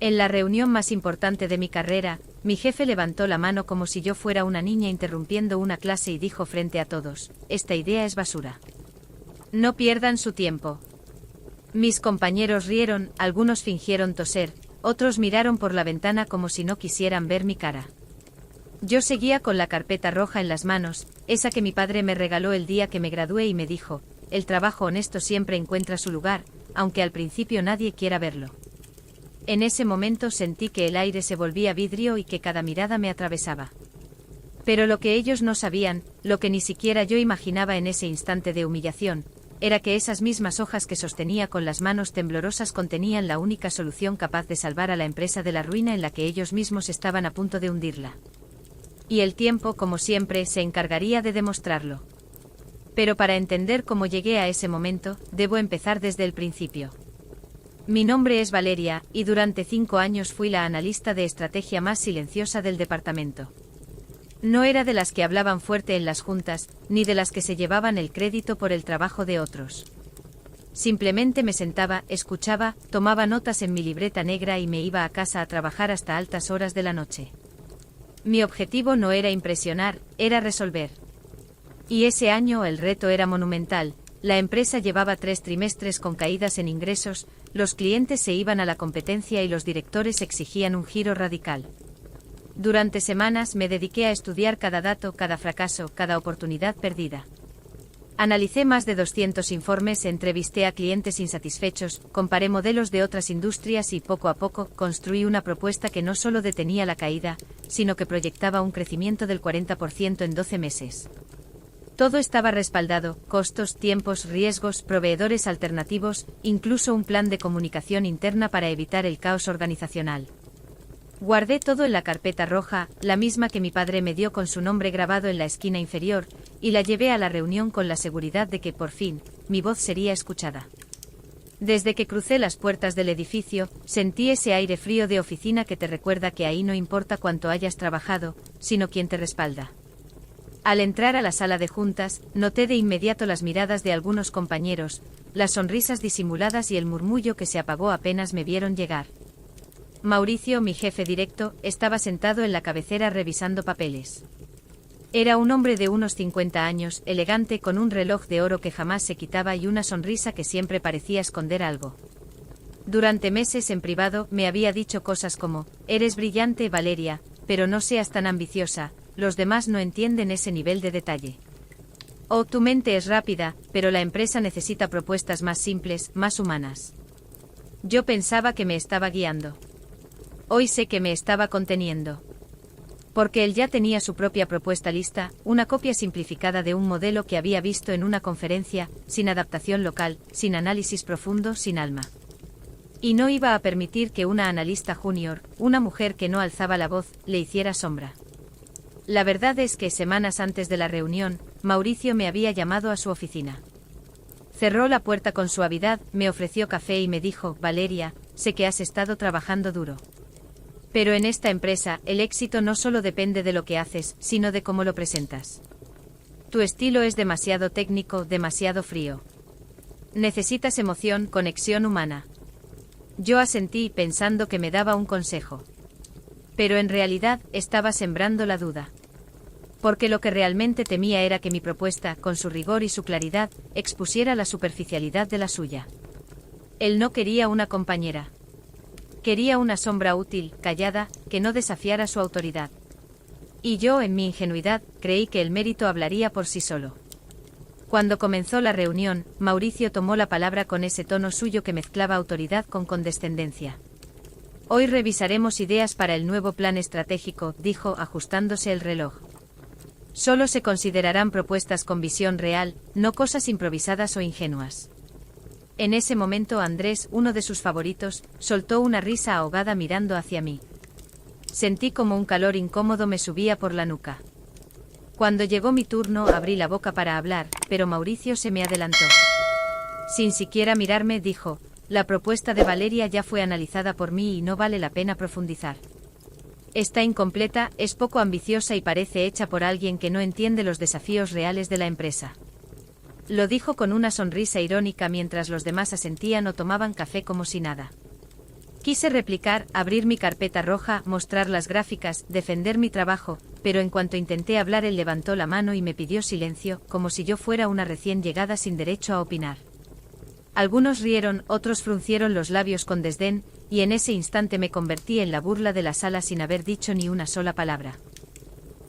En la reunión más importante de mi carrera, mi jefe levantó la mano como si yo fuera una niña interrumpiendo una clase y dijo frente a todos: esta idea es basura. No pierdan su tiempo. Mis compañeros rieron, algunos fingieron toser, otros miraron por la ventana como si no quisieran ver mi cara. Yo seguía con la carpeta roja en las manos, esa que mi padre me regaló el día que me gradué, y me dijo: el trabajo honesto siempre encuentra su lugar, aunque al principio nadie quiera verlo. En ese momento sentí que el aire se volvía vidrio y que cada mirada me atravesaba. Pero lo que ellos no sabían, lo que ni siquiera yo imaginaba en ese instante de humillación, era que esas mismas hojas que sostenía con las manos temblorosas contenían la única solución capaz de salvar a la empresa de la ruina en la que ellos mismos estaban a punto de hundirla. Y el tiempo, como siempre, se encargaría de demostrarlo. Pero para entender cómo llegué a ese momento, debo empezar desde el principio. Mi nombre es Valeria, y durante 5 años fui la analista de estrategia más silenciosa del departamento. No era de las que hablaban fuerte en las juntas, ni de las que se llevaban el crédito por el trabajo de otros. Simplemente me sentaba, escuchaba, tomaba notas en mi libreta negra y me iba a casa a trabajar hasta altas horas de la noche. Mi objetivo no era impresionar, era resolver. Y ese año el reto era monumental. La empresa llevaba 3 trimestres con caídas en ingresos, los clientes se iban a la competencia y los directores exigían un giro radical. Durante semanas me dediqué a estudiar cada dato, cada fracaso, cada oportunidad perdida. Analicé más de 200 informes, entrevisté a clientes insatisfechos, comparé modelos de otras industrias y poco a poco construí una propuesta que no solo detenía la caída, sino que proyectaba un crecimiento del 40% en 12 meses. Todo estaba respaldado: costos, tiempos, riesgos, proveedores alternativos, incluso un plan de comunicación interna para evitar el caos organizacional. Guardé todo en la carpeta roja, la misma que mi padre me dio con su nombre grabado en la esquina inferior, y la llevé a la reunión con la seguridad de que, por fin, mi voz sería escuchada. Desde que crucé las puertas del edificio, sentí ese aire frío de oficina que te recuerda que ahí no importa cuánto hayas trabajado, sino quién te respalda. Al entrar a la sala de juntas, noté de inmediato las miradas de algunos compañeros, las sonrisas disimuladas y el murmullo que se apagó apenas me vieron llegar. Mauricio, mi jefe directo, estaba sentado en la cabecera revisando papeles. Era un hombre de unos 50 años, elegante, con un reloj de oro que jamás se quitaba y una sonrisa que siempre parecía esconder algo. Durante meses en privado me había dicho cosas como: eres brillante, Valeria, pero no seas tan ambiciosa, los demás no entienden ese nivel de detalle. O tu mente es rápida, pero la empresa necesita propuestas más simples, más humanas. Yo pensaba que me estaba guiando. Hoy sé que me estaba conteniendo. Porque él ya tenía su propia propuesta lista, una copia simplificada de un modelo que había visto en una conferencia, sin adaptación local, sin análisis profundo, sin alma. Y no iba a permitir que una analista junior, una mujer que no alzaba la voz, le hiciera sombra. La verdad es que semanas antes de la reunión, Mauricio me había llamado a su oficina. Cerró la puerta con suavidad, me ofreció café y me dijo: Valeria, sé que has estado trabajando duro. Pero en esta empresa, el éxito no solo depende de lo que haces, sino de cómo lo presentas. Tu estilo es demasiado técnico, demasiado frío. Necesitas emoción, conexión humana. Yo asentí, pensando que me daba un consejo. Pero en realidad, estaba sembrando la duda. Porque lo que realmente temía era que mi propuesta, con su rigor y su claridad, expusiera la superficialidad de la suya. Él no quería una compañera. Quería una sombra útil, callada, que no desafiara su autoridad. Y yo, en mi ingenuidad, creí que el mérito hablaría por sí solo. Cuando comenzó la reunión, Mauricio tomó la palabra con ese tono suyo que mezclaba autoridad con condescendencia. Hoy revisaremos ideas para el nuevo plan estratégico, dijo, ajustándose el reloj. Solo se considerarán propuestas con visión real, no cosas improvisadas o ingenuas. En ese momento Andrés, uno de sus favoritos, soltó una risa ahogada mirando hacia mí. Sentí como un calor incómodo me subía por la nuca. Cuando llegó mi turno abrí la boca para hablar, pero Mauricio se me adelantó. Sin siquiera mirarme dijo: la propuesta de Valeria ya fue analizada por mí y no vale la pena profundizar. Está incompleta, es poco ambiciosa y parece hecha por alguien que no entiende los desafíos reales de la empresa. Lo dijo con una sonrisa irónica mientras los demás asentían o tomaban café como si nada. Quise replicar, abrir mi carpeta roja, mostrar las gráficas, defender mi trabajo, pero en cuanto intenté hablar él levantó la mano y me pidió silencio, como si yo fuera una recién llegada sin derecho a opinar. Algunos rieron, otros fruncieron los labios con desdén, y en ese instante me convertí en la burla de la sala sin haber dicho ni una sola palabra.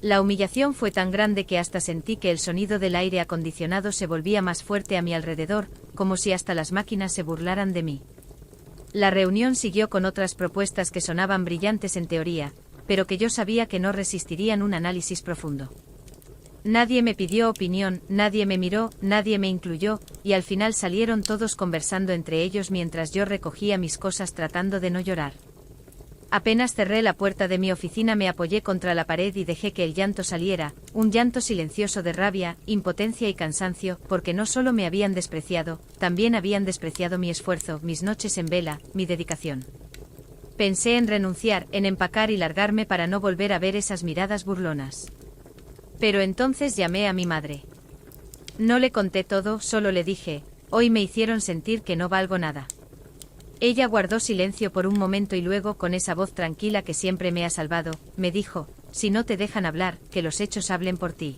La humillación fue tan grande que hasta sentí que el sonido del aire acondicionado se volvía más fuerte a mi alrededor, como si hasta las máquinas se burlaran de mí. La reunión siguió con otras propuestas que sonaban brillantes en teoría, pero que yo sabía que no resistirían un análisis profundo. Nadie me pidió opinión, nadie me miró, nadie me incluyó, y al final salieron todos conversando entre ellos mientras yo recogía mis cosas tratando de no llorar. Apenas cerré la puerta de mi oficina me apoyé contra la pared y dejé que el llanto saliera, un llanto silencioso de rabia, impotencia y cansancio, porque no solo me habían despreciado, también habían despreciado mi esfuerzo, mis noches en vela, mi dedicación. Pensé en renunciar, en empacar y largarme para no volver a ver esas miradas burlonas. Pero entonces llamé a mi madre. No le conté todo, solo le dije, hoy me hicieron sentir que no valgo nada. Ella guardó silencio por un momento y luego, con esa voz tranquila que siempre me ha salvado, me dijo, si no te dejan hablar, que los hechos hablen por ti.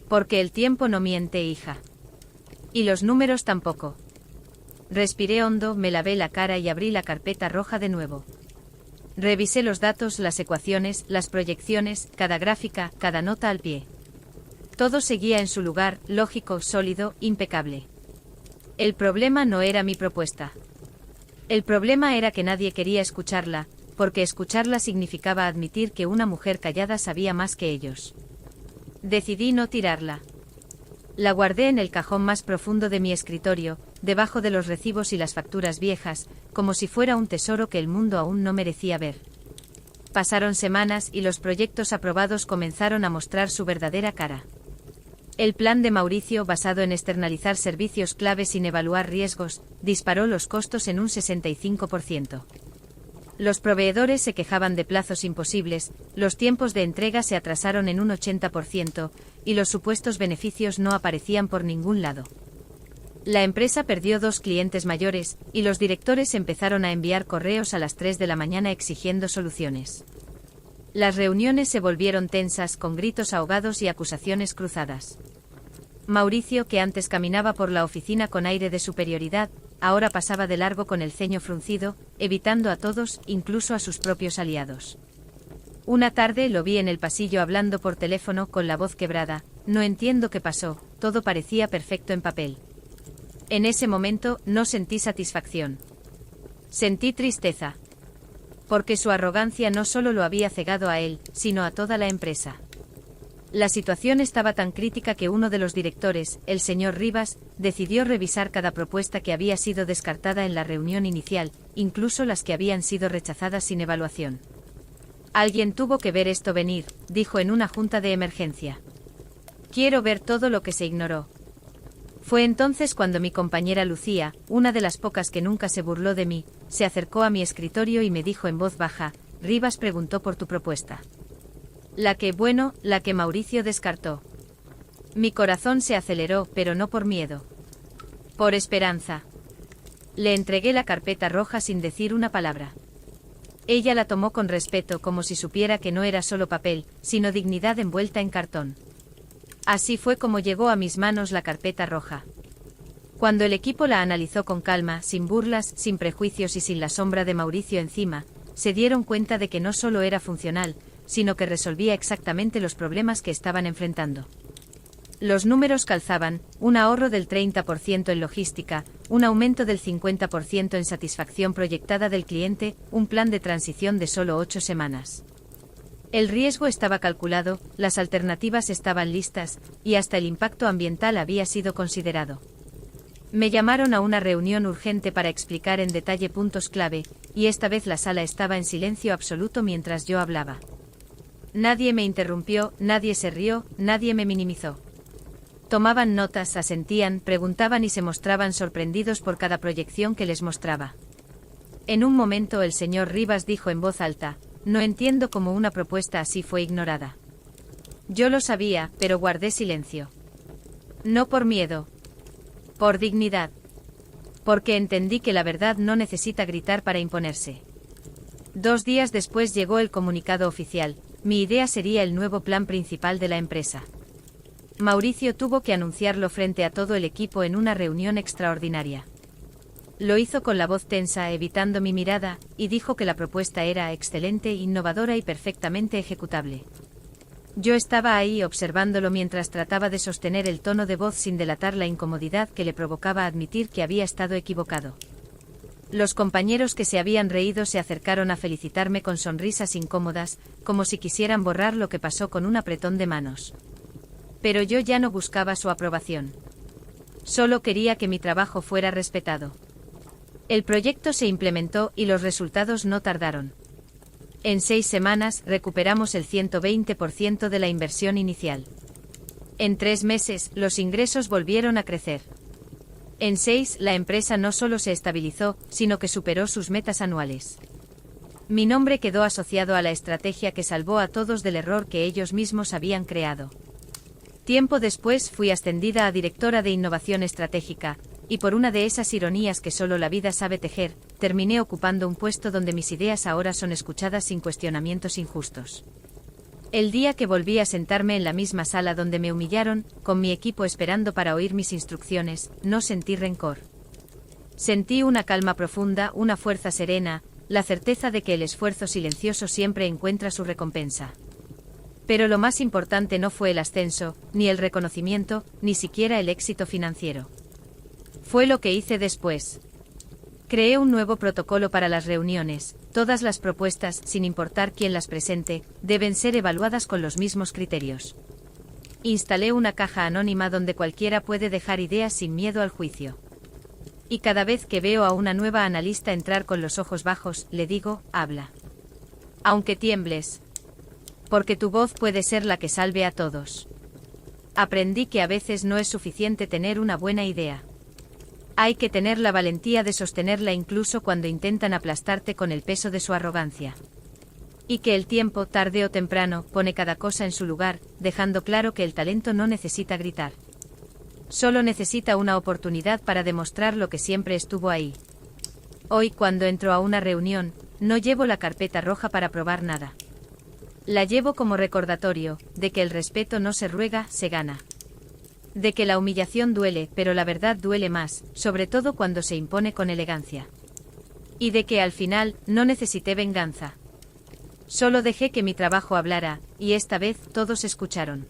Porque el tiempo no miente, hija. Y los números tampoco. Respiré hondo, me lavé la cara y abrí la carpeta roja de nuevo. Revisé los datos, las ecuaciones, las proyecciones, cada gráfica, cada nota al pie. Todo seguía en su lugar, lógico, sólido, impecable. El problema no era mi propuesta. El problema era que nadie quería escucharla, porque escucharla significaba admitir que una mujer callada sabía más que ellos. Decidí no tirarla. La guardé en el cajón más profundo de mi escritorio, debajo de los recibos y las facturas viejas, como si fuera un tesoro que el mundo aún no merecía ver. Pasaron semanas y los proyectos aprobados comenzaron a mostrar su verdadera cara. El plan de Mauricio, basado en externalizar servicios clave sin evaluar riesgos, disparó los costos en un 65%. Los proveedores se quejaban de plazos imposibles, los tiempos de entrega se atrasaron en un 80%, y los supuestos beneficios no aparecían por ningún lado. La empresa perdió 2 clientes mayores, y los directores empezaron a enviar correos a las 3 de la mañana exigiendo soluciones. Las reuniones se volvieron tensas con gritos ahogados y acusaciones cruzadas. Mauricio, que antes caminaba por la oficina con aire de superioridad, ahora pasaba de largo con el ceño fruncido, evitando a todos, incluso a sus propios aliados. Una tarde lo vi en el pasillo hablando por teléfono con la voz quebrada, no entiendo qué pasó, todo parecía perfecto en papel. En ese momento no sentí satisfacción. Sentí tristeza. Porque su arrogancia no solo lo había cegado a él, sino a toda la empresa. La situación estaba tan crítica que uno de los directores, el señor Rivas, decidió revisar cada propuesta que había sido descartada en la reunión inicial, incluso las que habían sido rechazadas sin evaluación. Alguien tuvo que ver esto venir, dijo en una junta de emergencia. Quiero ver todo lo que se ignoró. Fue entonces cuando mi compañera Lucía, una de las pocas que nunca se burló de mí, se acercó a mi escritorio y me dijo en voz baja, Rivas preguntó por tu propuesta. La que Mauricio descartó. Mi corazón se aceleró, pero no por miedo. Por esperanza. Le entregué la carpeta roja sin decir una palabra. Ella la tomó con respeto como si supiera que no era solo papel, sino dignidad envuelta en cartón. Así fue como llegó a mis manos la carpeta roja. Cuando el equipo la analizó con calma, sin burlas, sin prejuicios y sin la sombra de Mauricio encima, se dieron cuenta de que no solo era funcional, sino que resolvía exactamente los problemas que estaban enfrentando. Los números calzaban, un ahorro del 30% en logística, un aumento del 50% en satisfacción proyectada del cliente, un plan de transición de solo 8 semanas. El riesgo estaba calculado, las alternativas estaban listas, y hasta el impacto ambiental había sido considerado. Me llamaron a una reunión urgente para explicar en detalle puntos clave, y esta vez la sala estaba en silencio absoluto mientras yo hablaba. Nadie me interrumpió, nadie se rió, nadie me minimizó. Tomaban notas, asentían, preguntaban y se mostraban sorprendidos por cada proyección que les mostraba. En un momento el señor Rivas dijo en voz alta, no entiendo cómo una propuesta así fue ignorada. Yo lo sabía, pero guardé silencio. No por miedo. Por dignidad. Porque entendí que la verdad no necesita gritar para imponerse. 2 días después llegó el comunicado oficial. Mi idea sería el nuevo plan principal de la empresa. Mauricio tuvo que anunciarlo frente a todo el equipo en una reunión extraordinaria. Lo hizo con la voz tensa, evitando mi mirada, y dijo que la propuesta era excelente, innovadora y perfectamente ejecutable. Yo estaba ahí observándolo mientras trataba de sostener el tono de voz sin delatar la incomodidad que le provocaba admitir que había estado equivocado. Los compañeros que se habían reído se acercaron a felicitarme con sonrisas incómodas, como si quisieran borrar lo que pasó con un apretón de manos. Pero yo ya no buscaba su aprobación. Solo quería que mi trabajo fuera respetado. El proyecto se implementó y los resultados no tardaron. En 6 semanas recuperamos el 120% de la inversión inicial. En 3 meses, los ingresos volvieron a crecer. En 6, la empresa no solo se estabilizó, sino que superó sus metas anuales. Mi nombre quedó asociado a la estrategia que salvó a todos del error que ellos mismos habían creado. Tiempo después fui ascendida a directora de innovación estratégica, y por una de esas ironías que solo la vida sabe tejer, terminé ocupando un puesto donde mis ideas ahora son escuchadas sin cuestionamientos injustos. El día que volví a sentarme en la misma sala donde me humillaron, con mi equipo esperando para oír mis instrucciones, no sentí rencor. Sentí una calma profunda, una fuerza serena, la certeza de que el esfuerzo silencioso siempre encuentra su recompensa. Pero lo más importante no fue el ascenso, ni el reconocimiento, ni siquiera el éxito financiero. Fue lo que hice después. Creé un nuevo protocolo para las reuniones. Todas las propuestas, sin importar quién las presente, deben ser evaluadas con los mismos criterios. Instalé una caja anónima donde cualquiera puede dejar ideas sin miedo al juicio. Y cada vez que veo a una nueva analista entrar con los ojos bajos, le digo, habla. Aunque tiembles. Porque tu voz puede ser la que salve a todos. Aprendí que a veces no es suficiente tener una buena idea. Hay que tener la valentía de sostenerla incluso cuando intentan aplastarte con el peso de su arrogancia. Y que el tiempo, tarde o temprano, pone cada cosa en su lugar, dejando claro que el talento no necesita gritar. Solo necesita una oportunidad para demostrar lo que siempre estuvo ahí. Hoy, cuando entro a una reunión, no llevo la carpeta roja para probar nada. La llevo como recordatorio, de que el respeto no se ruega, se gana. De que la humillación duele, pero la verdad duele más, sobre todo cuando se impone con elegancia. Y de que al final, no necesité venganza. Solo dejé que mi trabajo hablara, y esta vez todos escucharon.